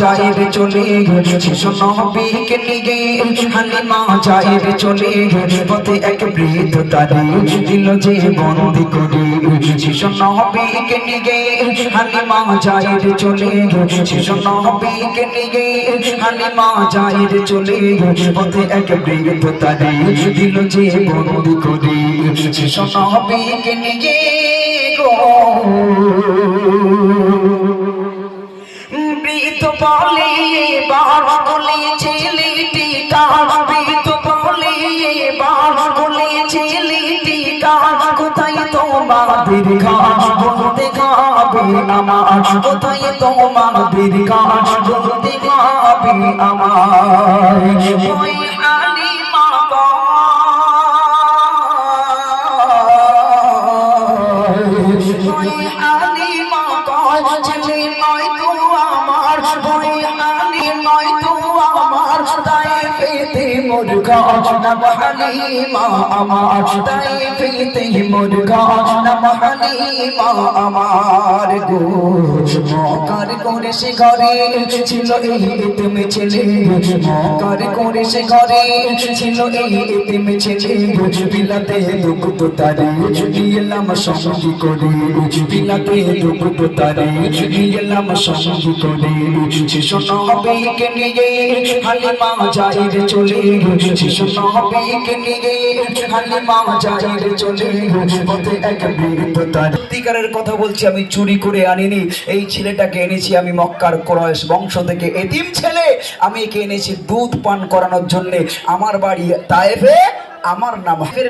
যায় রে চলে শিশু নবীকে নিয়ে হালিমা যায় রে চলে পথে এক বৃদ্ধ তারে দিল যে বন্দি করে শিশু নবীকে নিয়ে হালিমা যায় রে চলে শিশু নবীকে নিয়ে হালিমা যায় রে চলে পথে এক বৃদ্ধ তারে দিল যে বন্দি করে শিশু নবীকে নিয়ে গো বৃদ্ধ বলে বার বলে ছেলেটি কার বৃদ্ধ বলে বার বলে ছেলেটি কার কোথায় তোমাদের ঘাস বলতে গাবে আমার কোথায় তোমাদের ঘাস বলতে গাবে আমার ওই হালিমা ওই হালিমা ছেলে নয় তো আমার ওই হালিমা তো আমার তাই পেতে মোর গাছ নাম হালিমা আমার তাই পেতে মোর গাছ নাম হালিমা আমার গো মকার করে সে ঘরে ছিল এই এতিম ছেলে মকার করে সে ঘরে ছিল এই এতিম ছেলে বিলাতে দুঃখ তো তারে নিয়ে এলাম সঙ্গী করে বিলাতে দুঃখ তো তারে নিয়ে এলাম সঙ্গী করে শিশু নবীকে নিয়ে হালিমা যায় রে চলে শিশু নবীকে নিয়ে হালিমা যায় রে চলে পথে এক বৃদ্ধ তারে সত্যিকারের কথা বলছি আমি চুরি করে আনিনি এই ছেলেটাকে এনেছি আমি মক্কার কুরাইশ বংশ থেকে এতিম ছেলে আমি একে এনেছি দুধ পান করানোর জন্য আমার বাড়ি তায়েফে আমার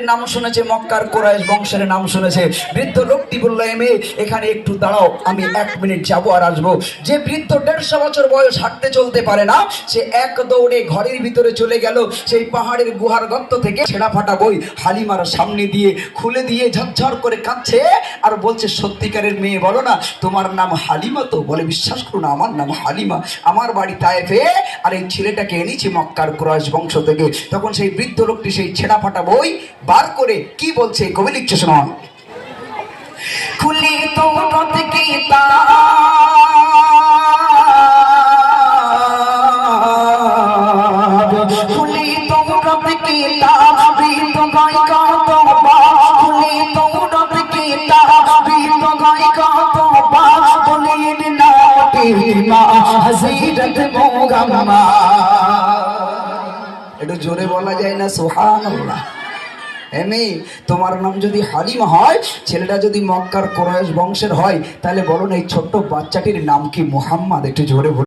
নাম শুনেছে মক্কার কুরাইশ বংশের নাম শুনেছে বৃদ্ধ লোকটি বলল মেয়ে এখানে একটু দাঁড়াও আমি 1 মিনিট যাবো আর আসবো যে বৃদ্ধ 150 বছর বয়স হাঁটতে চলতে পারে না সে এক দৌড়ে ঘরের ভিতরে চলে গেল সেই পাহাড়ের গুহার গর্ত থেকে ছেঁড়া ফাটা বই হালিমার সামনে দিয়ে খুলে দিয়ে ঝরঝর করে কাঁদছে আর বলছে সত্যিকারের মেয়ে বলো না তোমার নাম হালিমা তো বলে বিশ্বাস করো না আমার নাম হালিমা আমার বাড়ি তায়েফে আর এই ছেলেটাকে এনেছি মক্কার কুরাইশ বংশ থেকে তখন সেই বৃদ্ধ লোকটি সেই ছেঁড়া ফাটা বই বার করে কি বলছে কবি লিখছে শুনুন খুলি তো রত কি তাব খুলি তো রত কি তাব বৃদ্ধ গায় কত বা খুলি তো রত কি তাব বৃদ্ধ গায় কত বা বলিন না মা হযরত মোগাম্মা একটু জোরে বলা যায় না সুবহানাল্লাহ এমনি তোমার নাম যদি হালিমা হয় ছেলেটা যদি মক্কার কুরাইশ বংশের হয় তাহলে বলো না এই ছোট্ট বাচ্চাটির নাম কি মুহাম্মদ একটু জোরে